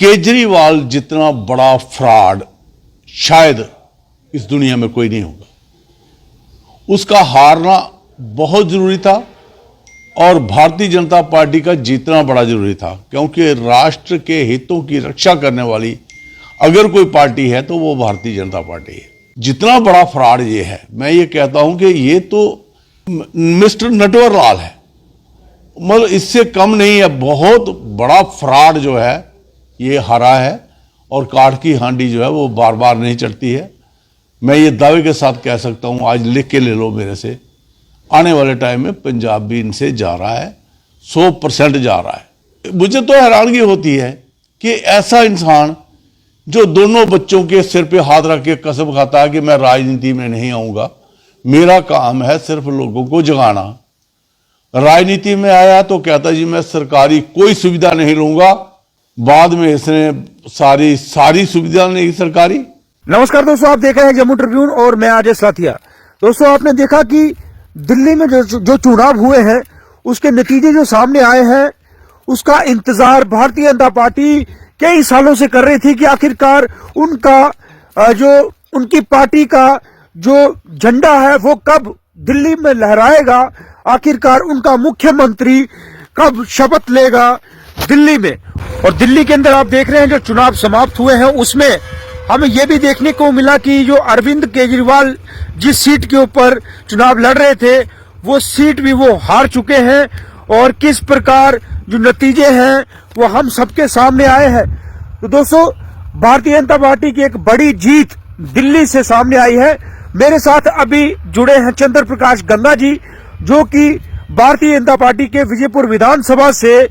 केजरीवाल जितना बड़ा फ्रॉड शायद इस दुनिया में कोई नहीं होगा। उसका हारना बहुत जरूरी था और भारतीय जनता पार्टी का जीतना बड़ा जरूरी था, क्योंकि राष्ट्र के हितों की रक्षा करने वाली अगर कोई पार्टी है तो वो भारतीय जनता पार्टी है। जितना बड़ा फ्रॉड ये है, मैं ये कहता हूं कि ये तो मिस्टर नटवर लाल है, मतलब इससे कम नहीं है। बहुत बड़ा फ्रॉड जो है ये हरा है और काठ की हांडी जो है वो बार बार नहीं चढ़ती है। मैं ये दावे के साथ कह सकता हूं, आज लिख के ले लो मेरे से, आने वाले टाइम में पंजाब भी इनसे जा रहा है, 100% जा रहा है। मुझे तो हैरानगी होती है कि ऐसा इंसान जो दोनों बच्चों के सिर पे हाथ रख के कसम खाता है कि मैं राजनीति में नहीं आऊंगा, मेरा काम है सिर्फ लोगों को जगाना। राजनीति में आया तो कहता जी मैं सरकारी कोई सुविधा नहीं लूंगा, बाद में इसने सारी सुविधा नहीं सरकारी। नमस्कार दोस्तों, आप देख रहे हैं जम्मू ट्रिब्यून और मैं अजय साथिया। दोस्तों, आपने देखा कि दिल्ली में जो चुनाव हुए हैं उसके नतीजे जो सामने आए हैं, उसका इंतजार भारतीय जनता पार्टी कई सालों से कर रही थी कि आखिरकार उनकी पार्टी का जो झंडा है वो कब दिल्ली में लहराएगा, आखिरकार उनका मुख्यमंत्री कब शपथ लेगा दिल्ली में। और दिल्ली के अंदर आप देख रहे हैं जो चुनाव समाप्त हुए हैं उसमें हमें यह भी देखने को मिला कि जो अरविंद केजरीवाल जिस सीट के ऊपर चुनाव लड़ रहे थे वो सीट भी वो हार चुके हैं, और किस प्रकार जो नतीजे हैं वो हम सबके सामने आए हैं। तो दोस्तों, भारतीय जनता पार्टी की एक बड़ी जीत दिल्ली से सामने आई है। मेरे साथ अभी जुड़े हैं चंद्र प्रकाश गंगा जी, जो कि भारतीय जनता पार्टी के विजयपुर विधानसभा से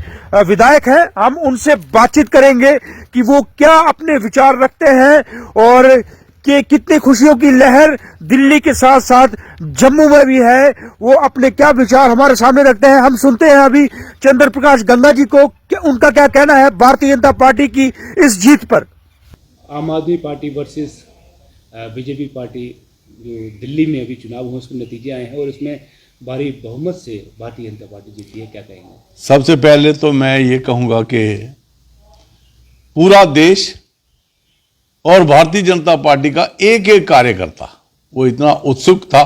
विधायक हैं। हम उनसे बातचीत करेंगे कि वो क्या अपने विचार रखते हैं और कि कितनी खुशियों की लहर दिल्ली के साथ साथ जम्मू में भी है, वो अपने क्या विचार हमारे सामने रखते हैं। हम सुनते हैं अभी चंद्र प्रकाश गंगा जी को, उनका क्या कहना है भारतीय जनता पार्टी की इस जीत पर। आम आदमी पार्टी वर्सेस बीजेपी पार्टी जो दिल्ली में अभी चुनाव हुए उसके नतीजे आए हैं और उसमें भारी बहुमत से भारतीय जनता पार्टी जीती है, क्या कहेंगे? सबसे पहले तो मैं ये कहूंगा कि पूरा देश और भारतीय जनता पार्टी का एक एक कार्यकर्ता वो इतना उत्सुक था,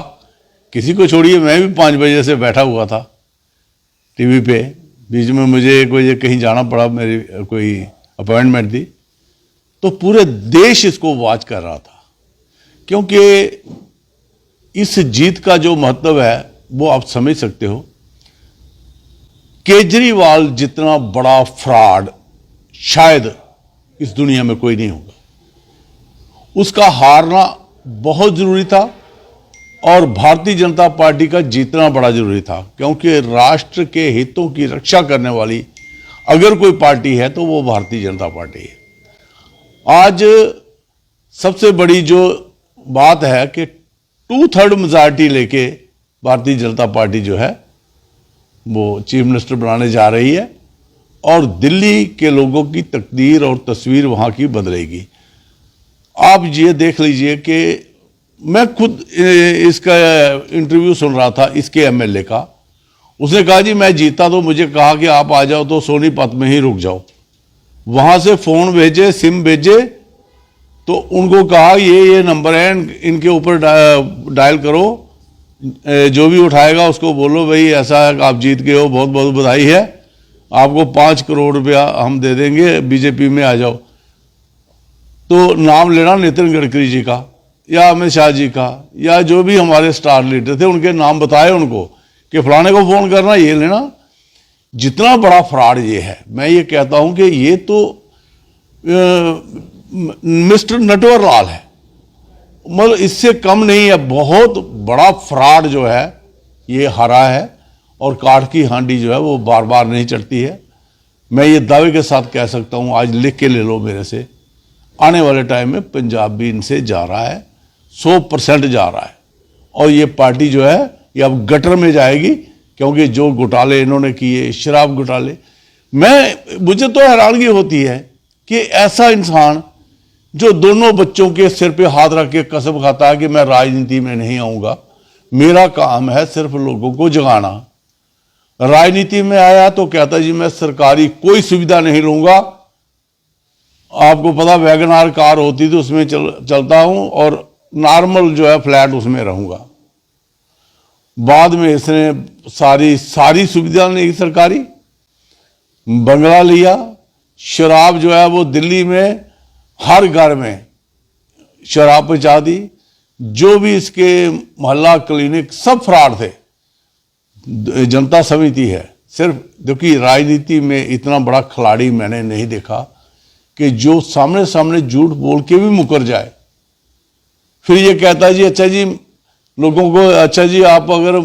किसी को छोड़िए, मैं भी 5 बजे से बैठा हुआ था टीवी पे। बीच में मुझे कहीं जाना पड़ा, मेरी कोई अपॉइंटमेंट थी, तो पूरे देश इसको वॉच कर रहा था, क्योंकि इस जीत का जो महत्व है वो आप समझ सकते हो। केजरीवाल जितना बड़ा फ्रॉड शायद इस दुनिया में कोई नहीं होगा। उसका हारना बहुत जरूरी था और भारतीय जनता पार्टी का जीतना बड़ा जरूरी था, क्योंकि राष्ट्र के हितों की रक्षा करने वाली अगर कोई पार्टी है तो वो भारतीय जनता पार्टी है। आज सबसे बड़ी जो बात है कि 2/3 मेजॉरिटी लेके भारतीय जनता पार्टी जो है वो चीफ मिनिस्टर बनाने जा रही है और दिल्ली के लोगों की तकदीर और तस्वीर वहां की बदलेगी। आप ये देख लीजिए कि मैं खुद इसका इंटरव्यू सुन रहा था इसके एमएलए का। उसने कहा जी मैं जीता तो मुझे कहा कि आप आ जाओ तो सोनीपत में ही रुक जाओ। वहां से फोन भेजे, सिम भेजे, तो उनको कहा ये नंबर है, इनके ऊपर डायल करो, जो भी उठाएगा उसको बोलो भाई ऐसा है आप जीत गए हो, बहुत बहुत बधाई है, आपको 5 करोड़ रुपया हम दे देंगे, बीजेपी में आ जाओ। तो नाम लेना नितिन गडकरी जी का या अमित शाह जी का या जो भी हमारे स्टार लीडर थे उनके नाम बताए उनको कि फलाने को फोन करना, ये लेना। जितना बड़ा फ्रॉड ये है, मैं ये कहता हूं कि ये तो मिस्टर नटवर लाल है, मतलब इससे कम नहीं है। बहुत बड़ा फ्रॉड जो है ये हरा है और काठ की हांडी जो है वो बार बार नहीं चढ़ती है। मैं ये दावे के साथ कह सकता हूं, आज लिख के ले लो मेरे से, आने वाले टाइम में पंजाब भी इनसे जा रहा है, 100% जा रहा है। और ये पार्टी जो है ये अब गटर में जाएगी, क्योंकि जो घोटाले इन्होंने किए, शराब घोटाले, मुझे तो हैरानगी होती है कि ऐसा इंसान जो दोनों बच्चों के सिर पे हाथ रख के कसम खाता है कि मैं राजनीति में नहीं आऊंगा, मेरा काम है सिर्फ लोगों को जगाना। राजनीति में आया तो कहता जी मैं सरकारी कोई सुविधा नहीं लूंगा, आपको पता वैगन आर कार होती थी, उसमें चलता हूं और नॉर्मल जो है फ्लैट उसमें रहूंगा। बाद में इसने सारी सुविधा ली सरकारी, बंगला लिया, शराब जो है वो दिल्ली में हर घर में शराब पहुंचा दी। जो भी इसके मोहल्ला क्लिनिक सब फ्रॉड थे। जनता समिति है, सिर्फ देखिए राजनीति में इतना बड़ा खिलाड़ी मैंने नहीं देखा कि जो सामने सामने झूठ बोल के भी मुकर जाए, फिर ये कहता है जी अच्छा जी लोगों को, अच्छा जी आप अगर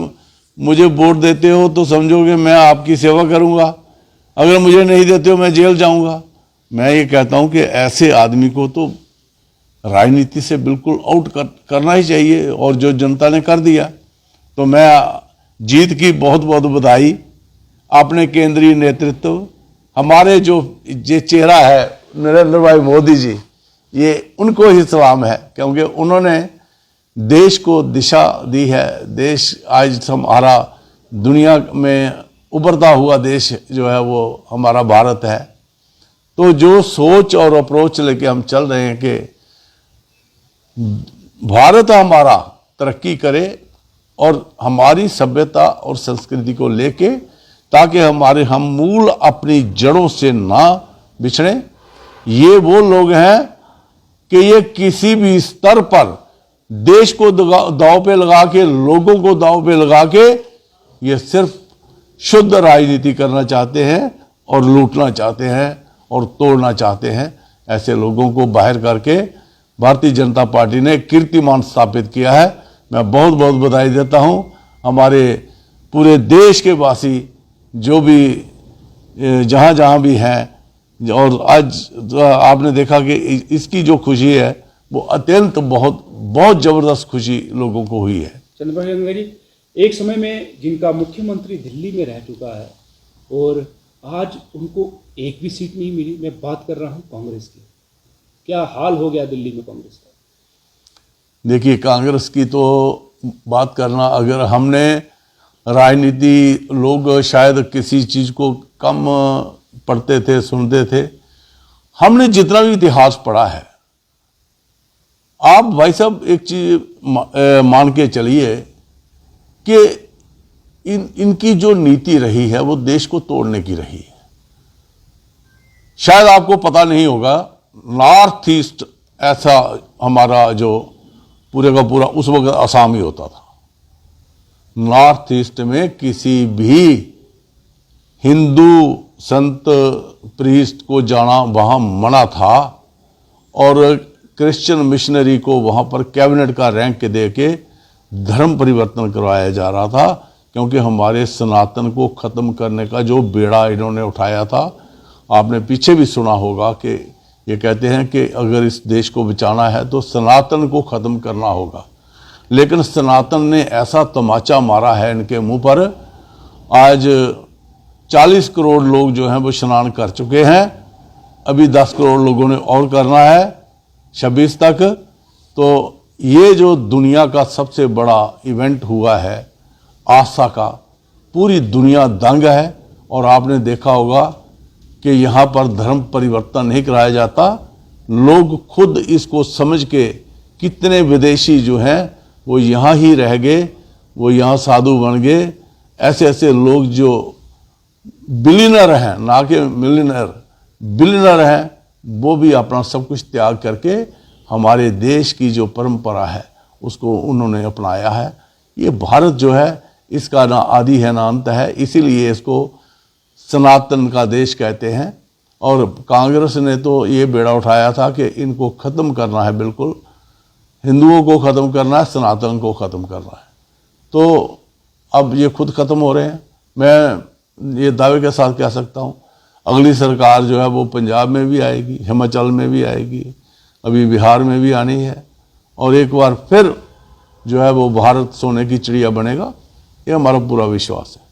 मुझे वोट देते हो तो समझोगे मैं आपकी सेवा करूंगा, अगर मुझे नहीं देते हो मैं जेल जाऊंगा। मैं ये कहता हूं कि ऐसे आदमी को तो राजनीति से बिल्कुल आउट करना ही चाहिए, और जो जनता ने कर दिया। तो मैं जीत की बहुत बहुत बधाई अपने केंद्रीय नेतृत्व, हमारे जो ये चेहरा है नरेंद्र भाई मोदी जी, ये उनको ही सलाम है, क्योंकि उन्होंने देश को दिशा दी है। देश आज हमारा दुनिया में उभरता हुआ देश जो है वो हमारा भारत है। तो जो सोच और अप्रोच लेके हम चल रहे हैं कि भारत हमारा तरक्की करे और हमारी सभ्यता और संस्कृति को लेके, ताकि हम मूल अपनी जड़ों से ना बिछड़े। ये वो लोग हैं कि ये किसी भी स्तर पर देश को दांव पे लगा के, लोगों को दांव पे लगा के, ये सिर्फ शुद्ध राजनीति करना चाहते हैं और लूटना चाहते हैं और तोड़ना चाहते हैं। ऐसे लोगों को बाहर करके भारतीय जनता पार्टी ने कीर्तिमान स्थापित किया है। मैं बहुत बहुत बधाई देता हूं हमारे पूरे देश के वासी जो भी जहां जहां भी हैं। और आज आपने देखा कि इसकी जो खुशी है वो अत्यंत बहुत जबरदस्त खुशी लोगों को हुई है। चंद्रप्रकाश गंगा जी, एक समय में जिनका मुख्यमंत्री दिल्ली में रह चुका है और आज उनको एक भी सीट नहीं मिली, मैं बात कर रहा हूं कांग्रेस की, क्या हाल हो गया दिल्ली में कांग्रेस का? देखिए कांग्रेस की तो बात करना, अगर हमने राजनीति, लोग शायद किसी चीज को कम पढ़ते थे, सुनते थे। हमने जितना भी इतिहास पढ़ा है, आप भाई साहब एक चीज मान के चलिए कि इनकी जो नीति रही है वो देश को तोड़ने की रही है। शायद आपको पता नहीं होगा, नॉर्थ ईस्ट ऐसा हमारा जो पूरे का पूरा उस वक्त असम ही होता था। नॉर्थ ईस्ट में किसी भी हिंदू संत प्रीस्ट को जाना वहां मना था, और क्रिश्चियन मिशनरी को वहां पर कैबिनेट का रैंक दे के धर्म परिवर्तन करवाया जा रहा था, क्योंकि हमारे सनातन को खत्म करने का जो बेड़ा इन्होंने उठाया था। आपने पीछे भी सुना होगा कि ये कहते हैं कि अगर इस देश को बचाना है तो सनातन को खत्म करना होगा। लेकिन सनातन ने ऐसा तमाचा मारा है इनके मुंह पर, आज 40 करोड़ लोग जो हैं वो स्नान कर चुके हैं, अभी 10 करोड़ लोगों ने और करना है 26 तक। तो ये जो दुनिया का सबसे बड़ा इवेंट हुआ है आस्था का, पूरी दुनिया दंग है। और आपने देखा होगा कि यहाँ पर धर्म परिवर्तन नहीं कराया जाता, लोग खुद इसको समझ के, कितने विदेशी जो हैं वो यहाँ ही रह गए, वो यहाँ साधु बन गए। ऐसे ऐसे लोग जो बिलियनर हैं, ना कि मिलियनर, बिलियनर हैं, वो भी अपना सब कुछ त्याग करके हमारे देश की जो परंपरा है उसको उन्होंने अपनाया है। ये भारत जो है इसका ना आदि है ना अंत है, इसीलिए इसको सनातन का देश कहते हैं। और कांग्रेस ने तो ये बेड़ा उठाया था कि इनको ख़त्म करना है, बिल्कुल हिंदुओं को ख़त्म करना है, सनातन को ख़त्म करना है। तो अब ये खुद ख़त्म हो रहे हैं। मैं ये दावे के साथ कह सकता हूँ अगली सरकार जो है वो पंजाब में भी आएगी, हिमाचल में भी आएगी, अभी बिहार में भी आनी है, और एक बार फिर जो है वो भारत सोने की चिड़िया बनेगा, ये हमारा पूरा विश्वास है।